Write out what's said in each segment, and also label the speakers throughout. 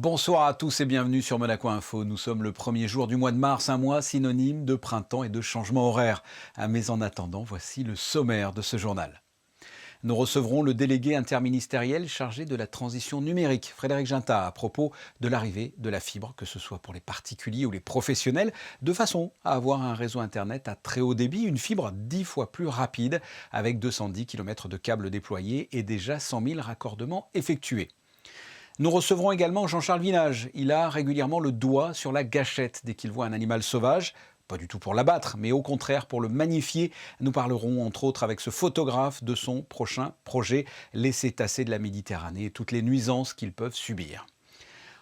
Speaker 1: Bonsoir à tous et bienvenue sur Monaco Info. Nous sommes le premier jour du mois de mars, un mois synonyme de printemps et de changement horaire. Mais en attendant, voici le sommaire de ce journal. Nous recevrons le délégué interministériel chargé de la transition numérique, Frédéric Ginta, à propos de l'arrivée de la fibre, que ce soit pour les particuliers ou les professionnels, de façon à avoir un réseau Internet à très haut débit, une fibre 10 fois plus rapide, avec 210 km de câbles déployés et déjà 100 000 raccordements effectués. Nous recevrons également Jean-Charles Vinage. Il a régulièrement le doigt sur la gâchette dès qu'il voit un animal sauvage. Pas du tout pour l'abattre, mais au contraire pour le magnifier. Nous parlerons entre autres avec ce photographe de son prochain projet, les cétacés de la Méditerranée et toutes les nuisances qu'ils peuvent subir.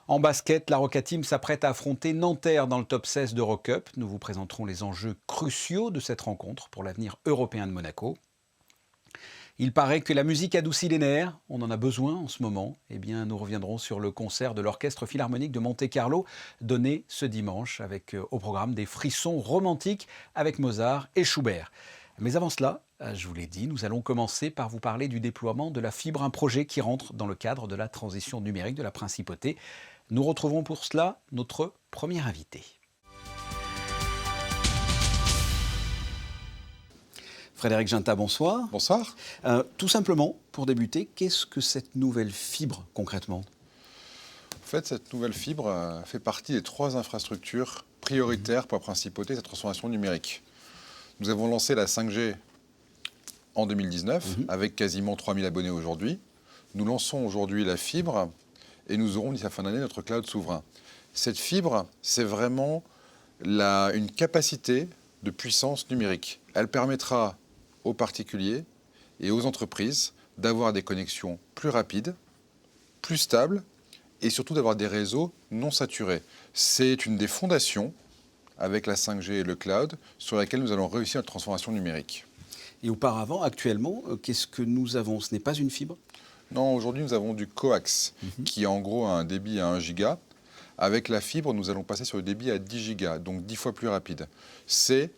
Speaker 1: En basket, la Roca Team s'apprête à affronter Nanterre dans le top 16 d'Eurocup. Nous vous présenterons les enjeux cruciaux de cette rencontre pour l'avenir européen de Monaco. Il paraît que la musique adoucit les nerfs, on en a besoin en ce moment. Eh bien, nous reviendrons sur le concert de l'Orchestre Philharmonique de Monte-Carlo, donné ce dimanche, avec au programme des frissons romantiques avec Mozart et Schubert. Mais avant cela, je vous l'ai dit, nous allons commencer par vous parler du déploiement de la fibre, un projet qui rentre dans le cadre de la transition numérique de la Principauté. Nous retrouvons pour cela notre premier invité. Frédéric Ginta, bonsoir.
Speaker 2: Bonsoir.
Speaker 1: Tout simplement, pour débuter, qu'est-ce que cette nouvelle fibre concrètement ?
Speaker 2: En fait, cette nouvelle fibre fait partie des 3 infrastructures prioritaires pour la Principauté et sa transformation numérique. Nous avons lancé la 5G en 2019, avec quasiment 3000 abonnés aujourd'hui. Nous lançons aujourd'hui la fibre et nous aurons d'ici la fin d'année notre cloud souverain. Cette fibre, c'est vraiment une capacité de puissance numérique. Elle permettra aux particuliers et aux entreprises d'avoir des connexions plus rapides, plus stables et surtout d'avoir des réseaux non saturés. C'est une des fondations avec la 5G et le cloud sur laquelle nous allons réussir notre transformation numérique.
Speaker 1: Et auparavant, actuellement, qu'est-ce que nous avons ? Ce n'est pas une fibre ?
Speaker 2: Non, aujourd'hui nous avons du coax qui en gros a un débit à 1 giga. Avec la fibre, nous allons passer sur le débit à 10 gigas, donc 10 fois plus rapide. C'est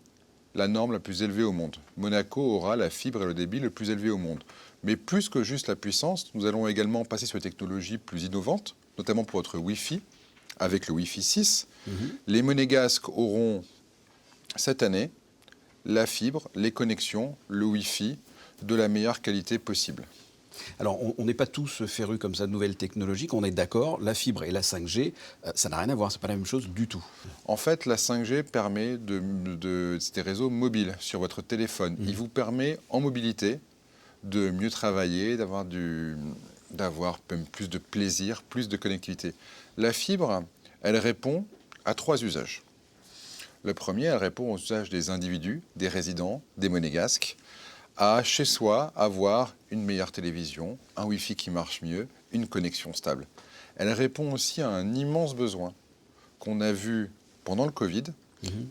Speaker 2: la norme la plus élevée au monde. Monaco aura la fibre et le débit le plus élevé au monde. Mais plus que juste la puissance, nous allons également passer sur des technologies plus innovantes, notamment pour votre Wi-Fi, avec le Wi-Fi 6. Les monégasques auront cette année la fibre, les connexions, le Wi-Fi de la meilleure qualité possible.
Speaker 1: Alors, on n'est pas tous férus comme ça de nouvelles technologies, on est d'accord, la fibre et la 5G, ça n'a rien à voir, c'est pas la même chose du tout.
Speaker 2: En fait, la 5G permet c'est des réseaux mobiles sur votre téléphone. Il vous permet, en mobilité, de mieux travailler, d'avoir même plus de plaisir, plus de connectivité. La fibre, elle répond à 3 usages. Le premier, elle répond aux usages des individus, des résidents, des monégasques, à chez soi avoir une meilleure télévision, un Wi-Fi qui marche mieux, une connexion stable. Elle répond aussi à un immense besoin qu'on a vu pendant le Covid,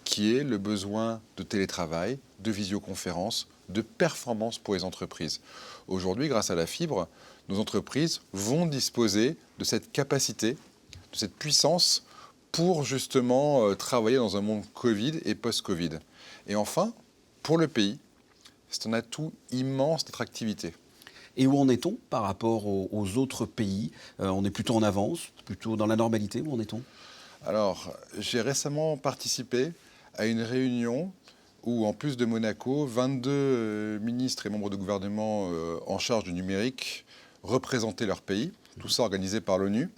Speaker 2: qui est le besoin de télétravail, de visioconférence, de performance pour les entreprises. Aujourd'hui, grâce à la fibre, nos entreprises vont disposer de cette capacité, de cette puissance pour justement travailler dans un monde Covid et post-Covid. Et enfin, pour le pays, c'est un atout immense d'attractivité.
Speaker 1: Et où en est-on par rapport aux autres pays ? On est plutôt en avance, plutôt dans la normalité, où en est-on ?
Speaker 2: Alors, j'ai récemment participé à une réunion où, en plus de Monaco, 22 ministres et membres de gouvernement en charge du numérique représentaient leur pays, tout ça organisé par l'ONU.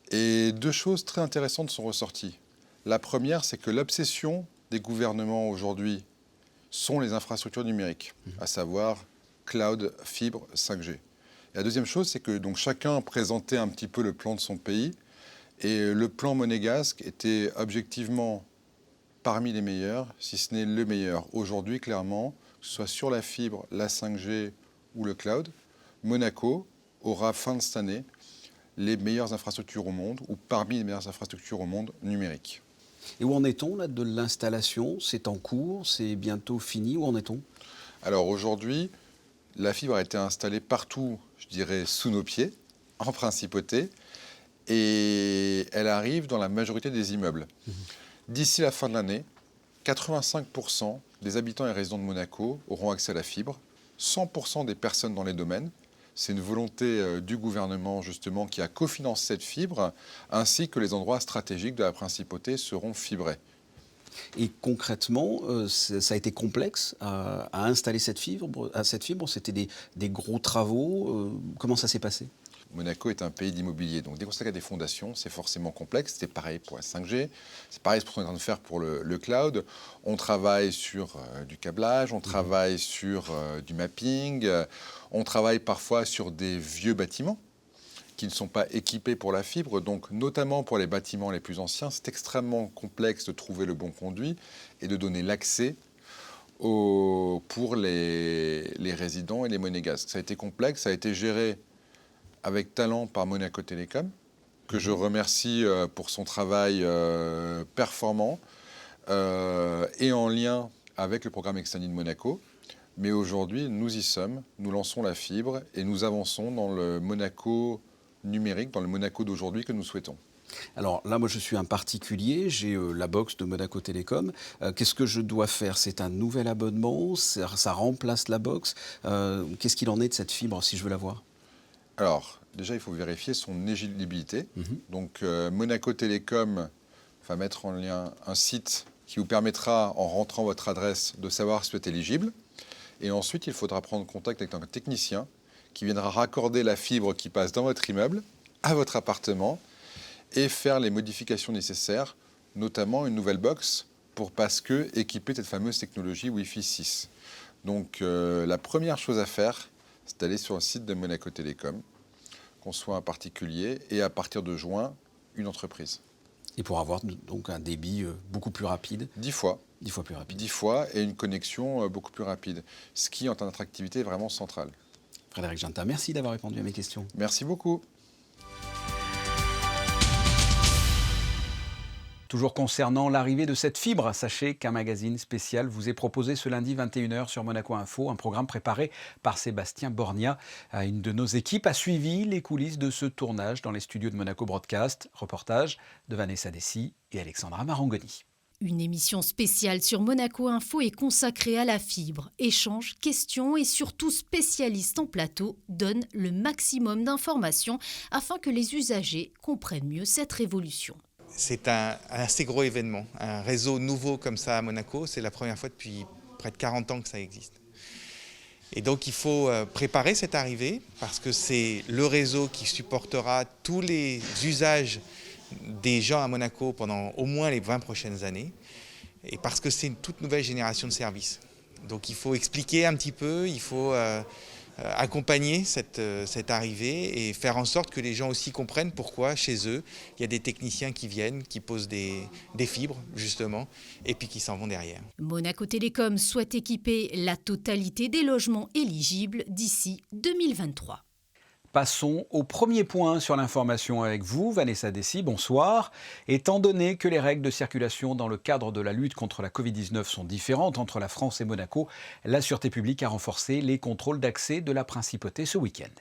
Speaker 2: Et 2 choses très intéressantes sont ressorties. La première, c'est que l'obsession des gouvernements aujourd'hui sont les infrastructures numériques, à savoir cloud, fibre, 5G. Et la deuxième chose, c'est que donc, chacun présentait un petit peu le plan de son pays, et le plan monégasque était objectivement parmi les meilleurs, si ce n'est le meilleur. Aujourd'hui, clairement, que ce soit sur la fibre, la 5G ou le cloud, Monaco aura fin de cette année les meilleures infrastructures au monde, ou parmi les meilleures infrastructures au monde numériques.
Speaker 1: Et où en est-on là de l'installation ? C'est en cours ? C'est bientôt fini ? Où en est-on ?
Speaker 2: Alors aujourd'hui, la fibre a été installée partout, je dirais, sous nos pieds, en principauté, et elle arrive dans la majorité des immeubles. D'ici la fin de l'année, 85% des habitants et résidents de Monaco auront accès à la fibre, 100% des personnes dans les domaines, C'est une volonté du gouvernement justement qui a cofinancé cette fibre, ainsi que les endroits stratégiques de la principauté seront fibrés.
Speaker 3: Et concrètement, ça a été complexe à installer cette fibre. C'était des gros travaux. Comment ça s'est passé?
Speaker 2: Monaco est un pays d'immobilier, donc dès qu'on s'attaque à des fondations, c'est forcément complexe. C'est pareil pour la 5G, c'est pareil pour ce qu'on est en train de faire pour le cloud. On travaille sur du câblage, on travaille sur du mapping, on travaille parfois sur des vieux bâtiments qui ne sont pas équipés pour la fibre. Donc notamment pour les bâtiments les plus anciens, c'est extrêmement complexe de trouver le bon conduit et de donner l'accès pour les résidents et les monégasques. Ça a été complexe, ça a été géré avec talent par Monaco Télécom, que je remercie pour son travail performant et en lien avec le programme Extended Monaco. Mais aujourd'hui, nous y sommes, nous lançons la fibre et nous avançons dans le Monaco numérique, dans le Monaco d'aujourd'hui que nous souhaitons.
Speaker 3: Alors là, moi, je suis un particulier, j'ai la box de Monaco Télécom. Qu'est-ce que je dois faire? C'est un nouvel abonnement? Ça remplace la box? Qu'est-ce qu'il en est de cette fibre si je veux la voir?
Speaker 2: Alors, déjà, il faut vérifier son éligibilité. Donc, Monaco Télécom va mettre en lien un site qui vous permettra, en rentrant votre adresse, de savoir si vous êtes éligible. Et ensuite, il faudra prendre contact avec un technicien qui viendra raccorder la fibre qui passe dans votre immeuble à votre appartement et faire les modifications nécessaires, notamment une nouvelle box parce que équiper cette fameuse technologie Wi-Fi 6. Donc, la première chose à faire, c'est d'aller sur le site de Monaco Télécom, qu'on soit un particulier, et à partir de juin, une entreprise.
Speaker 3: Et pour avoir donc un débit beaucoup plus rapide?
Speaker 2: 10 fois.
Speaker 3: 10 fois plus rapide.
Speaker 2: 10 fois, et une connexion beaucoup plus rapide. Ce qui, en termes d'attractivité, est vraiment central.
Speaker 3: Frédéric Ginta, merci d'avoir répondu à mes questions.
Speaker 2: Merci beaucoup.
Speaker 1: Toujours concernant l'arrivée de cette fibre, sachez qu'un magazine spécial vous est proposé ce lundi 21h sur Monaco Info, un programme préparé par Sébastien Borgna. Une de nos équipes a suivi les coulisses de ce tournage dans les studios de Monaco Broadcast. Reportage de Vanessa Dessy et Alexandra Marangoni.
Speaker 4: Une émission spéciale sur Monaco Info est consacrée à la fibre. Échanges, questions et surtout spécialistes en plateau donnent le maximum d'informations afin que les usagers comprennent mieux cette révolution.
Speaker 5: C'est un assez gros événement, un réseau nouveau comme ça à Monaco, c'est la première fois depuis près de 40 ans que ça existe. Et donc il faut préparer cette arrivée parce que c'est le réseau qui supportera tous les usages des gens à Monaco pendant au moins les 20 prochaines années et parce que c'est une toute nouvelle génération de services. Donc il faut expliquer un petit peu, il faut accompagner cette arrivée et faire en sorte que les gens aussi comprennent pourquoi chez eux il y a des techniciens qui viennent, qui posent des fibres justement et puis qui s'en vont derrière.
Speaker 4: Monaco Télécom souhaite équiper la totalité des logements éligibles d'ici 2023.
Speaker 1: Passons au premier point sur l'information avec vous, Vanessa Dessy, bonsoir. Étant donné que les règles de circulation dans le cadre de la lutte contre la Covid-19 sont différentes entre la France et Monaco, la Sûreté publique a renforcé les contrôles d'accès de la Principauté ce week-end.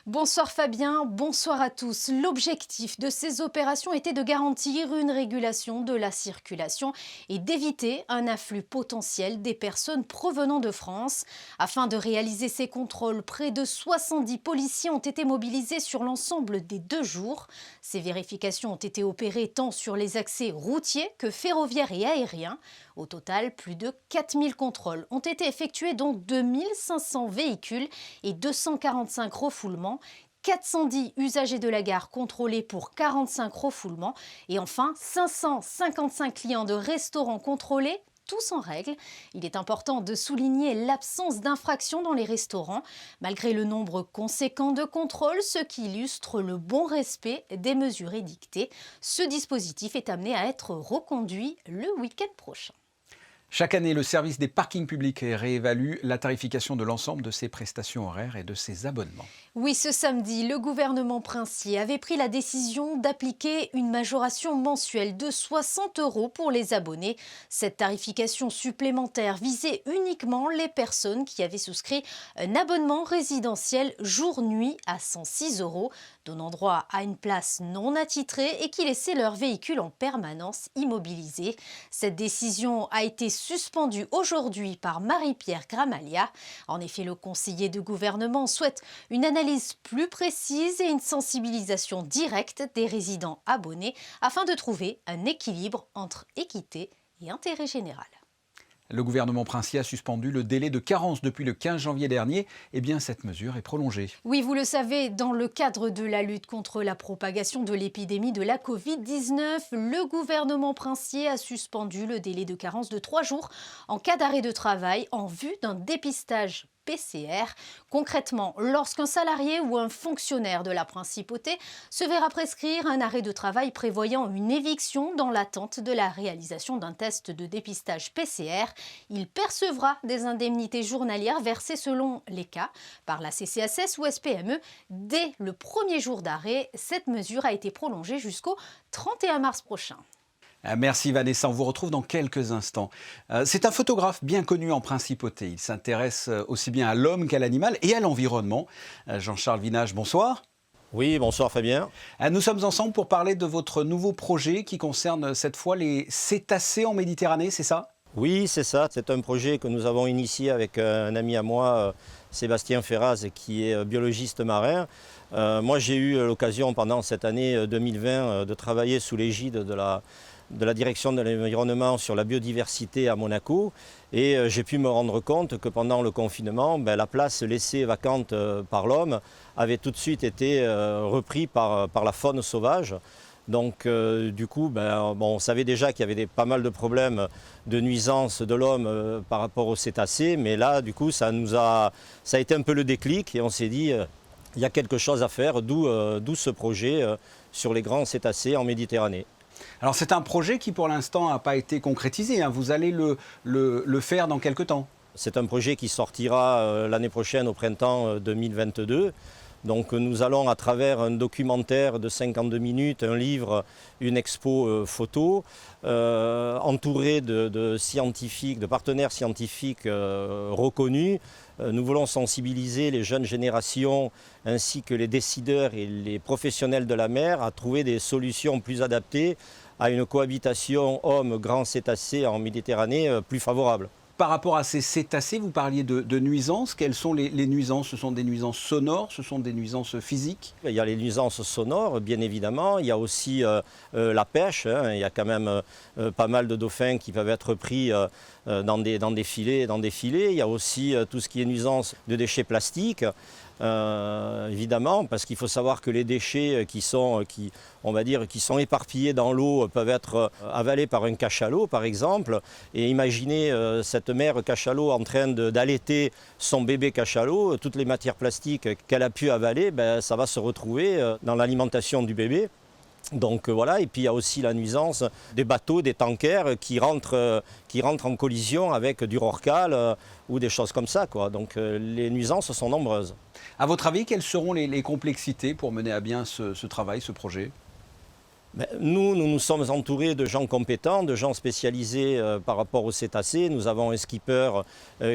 Speaker 6: Bonsoir Fabien, bonsoir à tous. L'objectif de ces opérations était de garantir une régulation de la circulation et d'éviter un afflux potentiel des personnes provenant de France. Afin de réaliser ces contrôles, près de 70 policiers ont été mobilisés sur l'ensemble des 2 jours. Ces vérifications ont été opérées tant sur les accès routiers que ferroviaires et aériens. Au total, plus de 4000 contrôles ont été effectués, dont 2500 véhicules et 245 refoulements. 410 usagers de la gare contrôlés pour 45 refoulements. Et enfin, 555 clients de restaurants contrôlés, tous en règle. Il est important de souligner l'absence d'infractions dans les restaurants, malgré le nombre conséquent de contrôles, ce qui illustre le bon respect des mesures édictées. Ce dispositif est amené à être reconduit le week-end prochain.
Speaker 1: Chaque année, le service des parkings publics réévalue la tarification de l'ensemble de ses prestations horaires et de ses abonnements.
Speaker 6: Oui, ce samedi, le gouvernement princier avait pris la décision d'appliquer une majoration mensuelle de 60 € pour les abonnés. Cette tarification supplémentaire visait uniquement les personnes qui avaient souscrit un abonnement résidentiel jour-nuit à 106 €, donnant droit à une place non attitrée et qui laissaient leur véhicule en permanence immobilisé. Cette décision a été suspendue aujourd'hui par Marie-Pierre Gramalia. En effet, le conseiller de gouvernement souhaite une analyse analyse plus précise et une sensibilisation directe des résidents abonnés afin de trouver un équilibre entre équité et intérêt général.
Speaker 1: Le gouvernement princier a suspendu le délai de carence depuis le 15 janvier dernier. Eh bien, cette mesure est prolongée.
Speaker 6: Oui, vous le savez, dans le cadre de la lutte contre la propagation de l'épidémie de la Covid-19, le gouvernement princier a suspendu le délai de carence de 3 jours en cas d'arrêt de travail en vue d'un dépistage PCR. Concrètement, lorsqu'un salarié ou un fonctionnaire de la principauté se verra prescrire un arrêt de travail prévoyant une éviction dans l'attente de la réalisation d'un test de dépistage PCR, il percevra des indemnités journalières versées selon les cas par la CCAS ou SPME dès le premier jour d'arrêt. Cette mesure a été prolongée jusqu'au 31 mars prochain.
Speaker 1: Merci Vanessa, on vous retrouve dans quelques instants. C'est un photographe bien connu en principauté. Il s'intéresse aussi bien à l'homme qu'à l'animal et à l'environnement. Jean-Charles Vinage, bonsoir.
Speaker 7: Oui, bonsoir Fabien.
Speaker 1: Nous sommes ensemble pour parler de votre nouveau projet qui concerne cette fois les cétacés en Méditerranée, c'est ça ?
Speaker 7: Oui, c'est ça. C'est un projet que nous avons initié avec un ami à moi, Sébastien Ferraz, qui est biologiste marin. Moi, j'ai eu l'occasion pendant cette année 2020 de travailler sous l'égide de la direction de l'environnement sur la biodiversité à Monaco. Et j'ai pu me rendre compte que pendant le confinement, la place laissée vacante par l'homme avait tout de suite été reprise par la faune sauvage. Donc du coup, on savait déjà qu'il y avait pas mal de problèmes de nuisance de l'homme par rapport aux cétacés. Mais là, du coup, ça a été un peu le déclic et on s'est dit il y a quelque chose à faire, d'où ce projet sur les grands cétacés en Méditerranée.
Speaker 1: Alors c'est un projet qui pour l'instant n'a pas été concrétisé, hein. Vous allez le faire dans quelques temps.
Speaker 7: C'est un projet qui sortira l'année prochaine au printemps 2022. Donc nous allons à travers un documentaire de 52 minutes, un livre, une expo photo, entouré de scientifiques, de partenaires scientifiques reconnus. Nous voulons sensibiliser les jeunes générations ainsi que les décideurs et les professionnels de la mer à trouver des solutions plus adaptées à une cohabitation homme-grand cétacé en Méditerranée plus favorable.
Speaker 1: Par rapport à ces cétacés, vous parliez de nuisances. Quelles sont les nuisances ? Ce sont des nuisances sonores, ce sont des nuisances physiques ?
Speaker 7: Il y a les nuisances sonores, bien évidemment. Il y a aussi la pêche. Il y a quand même pas mal de dauphins qui peuvent être pris dans des filets. Il y a aussi tout ce qui est nuisance de déchets plastiques. Évidemment, parce qu'il faut savoir que les déchets qui sont éparpillés dans l'eau peuvent être avalés par un cachalot, par exemple. Et imaginez cette mère cachalot en train d'allaiter son bébé cachalot, toutes les matières plastiques qu'elle a pu avaler, ça va se retrouver dans l'alimentation du bébé. Donc voilà, et puis il y a aussi la nuisance des bateaux, des tankers qui rentrent en collision avec du rorqual ou des choses comme ça, quoi. Donc les nuisances sont nombreuses.
Speaker 1: À votre avis, quelles seront les complexités pour mener à bien ce travail, ce projet ?
Speaker 7: Nous sommes entourés de gens compétents, de gens spécialisés par rapport aux cétacés. Nous avons un skipper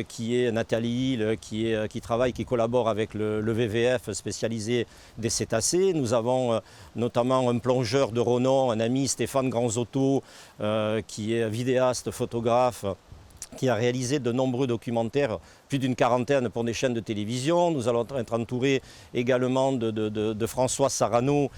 Speaker 7: qui est Nathalie Hill, qui collabore avec le WWF spécialisé des cétacés. Nous avons notamment un plongeur de renom, un ami, Stéphane Granzotto, qui est vidéaste, photographe, qui a réalisé de nombreux documentaires, plus d'une quarantaine pour des chaînes de télévision. Nous allons être entourés également de François Sarano,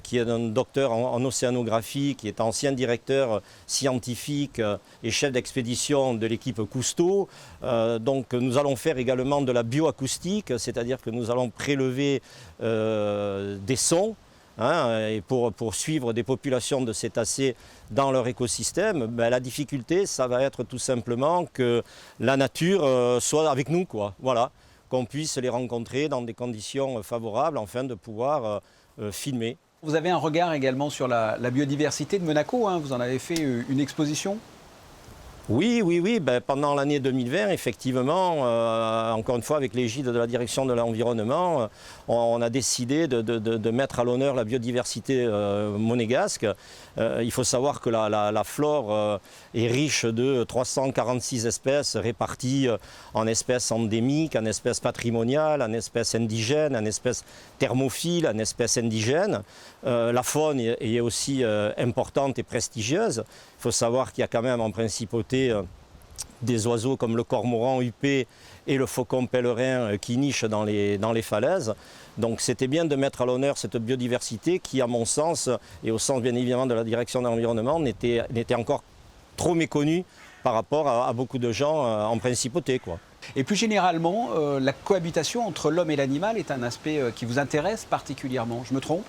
Speaker 7: qui est un docteur en océanographie, qui est ancien directeur scientifique et chef d'expédition de l'équipe Cousteau. Donc nous allons faire également de la bioacoustique, c'est-à-dire que nous allons prélever des sons. Et pour suivre des populations de cétacés dans leur écosystème, la difficulté, ça va être tout simplement que la nature soit avec nous, quoi. Voilà, qu'on puisse les rencontrer dans des conditions favorables afin de pouvoir filmer.
Speaker 1: Vous avez un regard également sur la biodiversité de Monaco, hein. Vous en avez fait une exposition ?
Speaker 7: Oui. Pendant l'année 2020, effectivement, encore une fois, avec l'égide de la direction de l'environnement, on a décidé de mettre à l'honneur la biodiversité monégasque. Il faut savoir que la flore est riche de 346 espèces réparties en espèces endémiques, en espèces patrimoniales, en espèces indigènes, en espèces thermophiles, en espèces indigènes. La faune est aussi importante et prestigieuse. Il faut savoir qu'il y a quand même en principauté des oiseaux comme le cormoran huppé et le faucon pèlerin qui nichent dans les falaises. Donc c'était bien de mettre à l'honneur cette biodiversité qui, à mon sens, et au sens bien évidemment de la direction de l'environnement, n'était encore trop méconnue par rapport à beaucoup de gens en principauté, quoi.
Speaker 1: Et plus généralement, la cohabitation entre l'homme et l'animal est un aspect qui vous intéresse particulièrement. Je me trompe ?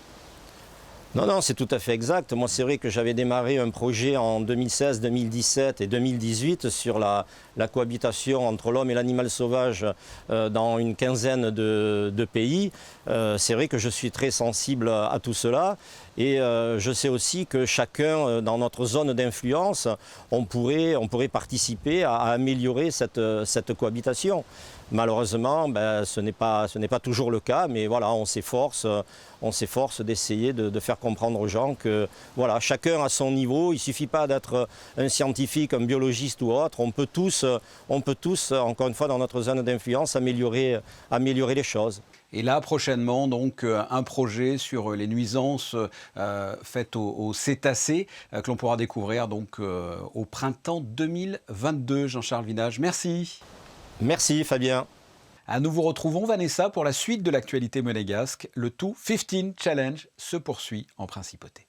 Speaker 7: Non, c'est tout à fait exact. Moi, c'est vrai que j'avais démarré un projet en 2016, 2017 et 2018 sur la cohabitation entre l'homme et l'animal sauvage dans une quinzaine de pays. C'est vrai que je suis très sensible à tout cela. Et je sais aussi que chacun, dans notre zone d'influence, on pourrait participer à améliorer cette cohabitation. Malheureusement, ce n'est pas toujours le cas, mais voilà, on s'efforce d'essayer de faire comprendre aux gens que voilà, chacun à son niveau. Il ne suffit pas d'être un scientifique, un biologiste ou autre. On peut tous, encore une fois, dans notre zone d'influence, améliorer les choses.
Speaker 1: Et là, prochainement, donc, un projet sur les nuisances faites aux cétacés que l'on pourra découvrir donc, au printemps 2022. Jean-Charles Vinage, merci.
Speaker 7: Merci Fabien.
Speaker 1: Nous vous retrouvons, Vanessa, pour la suite de l'actualité monégasque. Le Tout 15 Challenge se poursuit en principauté.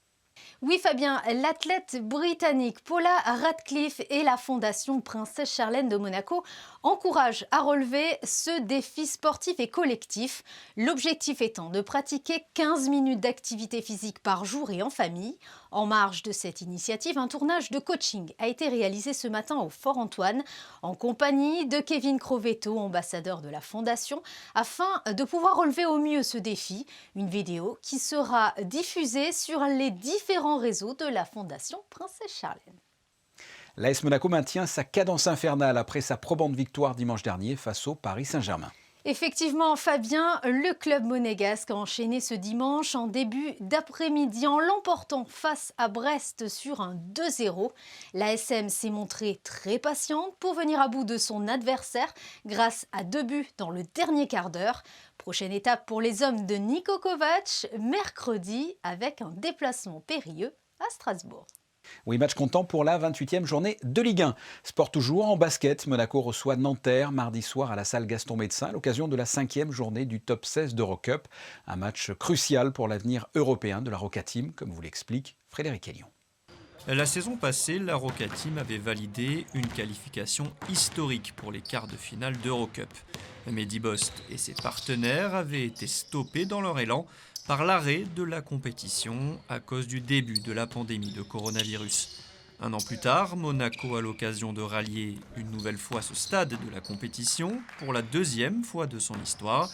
Speaker 6: Oui Fabien, l'athlète britannique Paula Radcliffe et la Fondation Princesse Charlène de Monaco encouragent à relever ce défi sportif et collectif. L'objectif étant de pratiquer 15 minutes d'activité physique par jour et en famille. En marge de cette initiative, un tournage de coaching a été réalisé ce matin au Fort Antoine en compagnie de Kevin Crovetto, ambassadeur de la Fondation, afin de pouvoir relever au mieux ce défi. Une vidéo qui sera diffusée sur les différents réseaux de la Fondation Princesse Charlène.
Speaker 1: L'AS Monaco maintient sa cadence infernale après sa probante victoire dimanche dernier face au Paris Saint-Germain.
Speaker 6: Effectivement, Fabien, le club monégasque a enchaîné ce dimanche en début d'après-midi en l'emportant face à Brest sur un 2-0. L'ASM s'est montrée très patiente pour venir à bout de son adversaire grâce à 2 buts dans le dernier quart d'heure. Prochaine étape pour les hommes de Niko Kovac, mercredi avec un déplacement périlleux à Strasbourg.
Speaker 1: Oui, match comptant pour la 28e journée de Ligue 1. Sport toujours en basket, Monaco reçoit Nanterre mardi soir à la salle Gaston Médecin à l'occasion de la 5e journée du top 16 d'Eurocup. Un match crucial pour l'avenir européen de la Roca Team, comme vous l'explique Frédéric Elion.
Speaker 8: La saison passée, la Roca Team avait validé une qualification historique pour les quarts de finale d'Eurocup. Mehdi Bost et ses partenaires avaient été stoppés dans leur élan par l'arrêt de la compétition à cause du début de la pandémie de coronavirus. Un an plus tard, Monaco a l'occasion de rallier une nouvelle fois ce stade de la compétition pour la 2e fois de son histoire.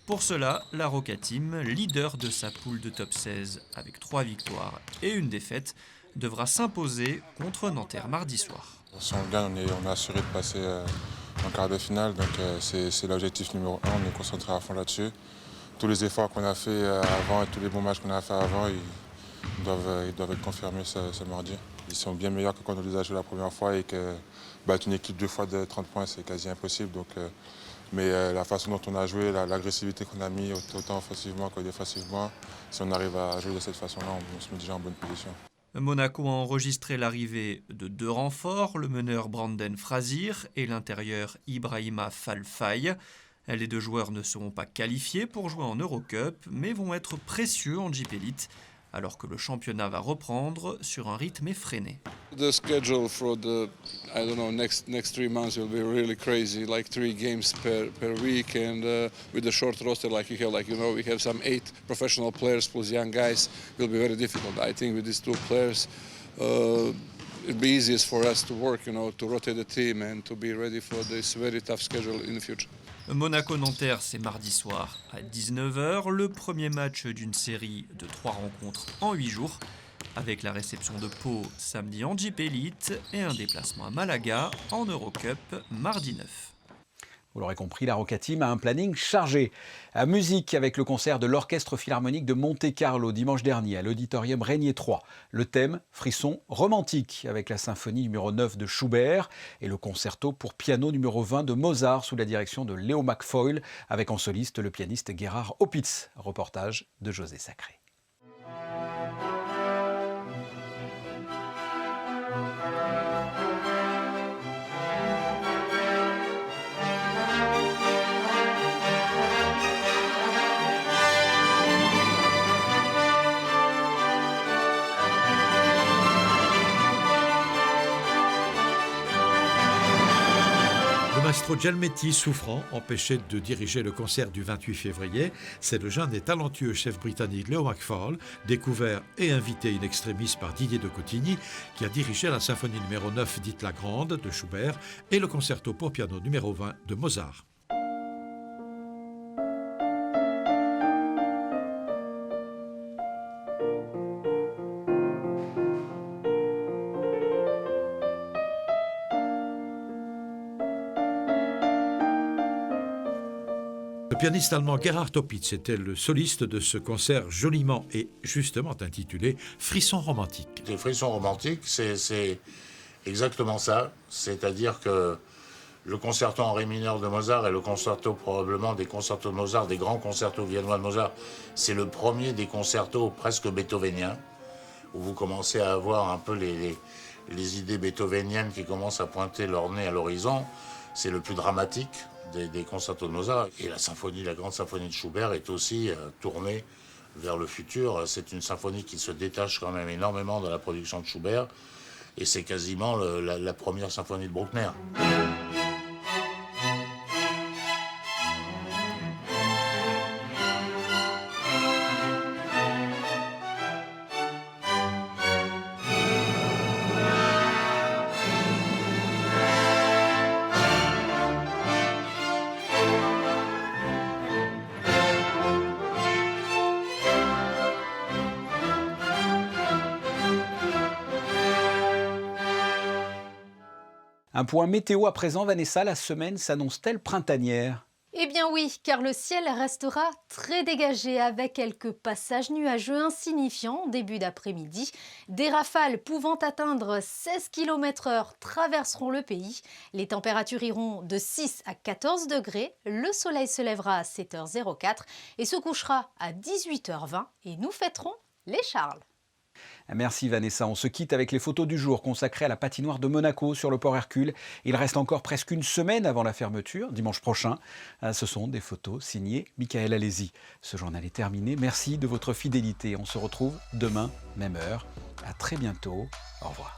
Speaker 8: Pour cela, la Roca Team, leader de sa poule de top 16 avec 3 victoires et une défaite, devra s'imposer contre Nanterre mardi soir.
Speaker 9: Si on gagne, on est assuré de passer en quart de finale, donc c'est l'objectif numéro 1, on est concentré à fond là-dessus. Tous les efforts qu'on a fait avant et tous les bons matchs qu'on a fait avant, ils doivent être confirmés ce mardi. Ils sont bien meilleurs que quand on les a joués la première fois et que battre une équipe 2 fois de 30 points, c'est quasi impossible. Donc, mais la façon dont on a joué, l'agressivité qu'on a mis autant offensivement que défensivement, si on arrive à jouer de cette façon-là, on se met déjà en bonne position.
Speaker 8: Monaco a enregistré l'arrivée de 2 renforts, le meneur Brandon Frazier et l'intérieur Ibrahima Falfaye. Les 2 joueurs ne seront pas qualifiés pour jouer en Eurocup, mais vont être précieux en Jeep Elite, alors que le championnat va reprendre sur un rythme effréné.
Speaker 10: The schedule for the next 3 months will be really crazy, like 3 games per week, and with the short roster like we have some 8 professional players plus young guys, will be very difficult. I think with these 2 players, it'll be easiest for us to work, to rotate the team and to be ready for this very tough schedule in the future.
Speaker 8: Monaco-Nanterre, c'est mardi soir à 19h, le premier match d'une série de 3 rencontres en 8 jours, avec la réception de Pau samedi en Jeep Elite et un déplacement à Malaga en Eurocup mardi 9.
Speaker 1: Vous l'aurez compris, la Roca Team a un planning chargé. À musique avec le concert de l'Orchestre Philharmonique de Monte-Carlo dimanche dernier à l'Auditorium Régnier 3. Le thème, frisson romantique avec la symphonie numéro 9 de Schubert et le concerto pour piano numéro 20 de Mozart sous la direction de Léo McFoyle avec en soliste le pianiste Gerhard Opitz. Reportage de José Sacré.
Speaker 11: maestro Gelmetti, souffrant, empêché de diriger le concert du 28 février, c'est le jeune et talentueux chef britannique Leo McFall, découvert et invité in extremis par Didier de Cotigny, qui a dirigé la symphonie numéro 9 dite La Grande de Schubert et le concerto pour piano numéro 20 de Mozart. Le pianiste allemand Gerhard Opitz était le soliste de ce concert joliment et justement intitulé « Frissons romantiques ».
Speaker 12: Les frissons romantiques, c'est exactement ça. C'est-à-dire que le concerto en ré mineur de Mozart et le concerto probablement des concertos de Mozart, des grands concertos viennois de Mozart, c'est le premier des concertos presque beethoveniens, où vous commencez à avoir un peu les idées beethoveniennes qui commencent à pointer leur nez à l'horizon. C'est le plus dramatique des concertos de Mozart. Et la grande symphonie de Schubert est aussi tournée vers le futur. C'est une symphonie qui se détache quand même énormément de la production de Schubert. Et c'est quasiment la première symphonie de Bruckner.
Speaker 1: Un point météo à présent, Vanessa, la semaine s'annonce-t-elle printanière ?
Speaker 6: Eh bien oui, car le ciel restera très dégagé avec quelques passages nuageux insignifiants en début d'après-midi. Des rafales pouvant atteindre 16 km/h traverseront le pays. Les températures iront de 6 à 14 degrés. Le soleil se lèvera à 7h04 et se couchera à 18h20 et nous fêterons les Charles.
Speaker 1: Merci Vanessa. On se quitte avec les photos du jour consacrées à la patinoire de Monaco sur le port Hercule. Il reste encore presque une semaine avant la fermeture, dimanche prochain. Ce sont des photos signées Michael Alési. Ce journal est terminé. Merci de votre fidélité. On se retrouve demain, même heure. À très bientôt. Au revoir.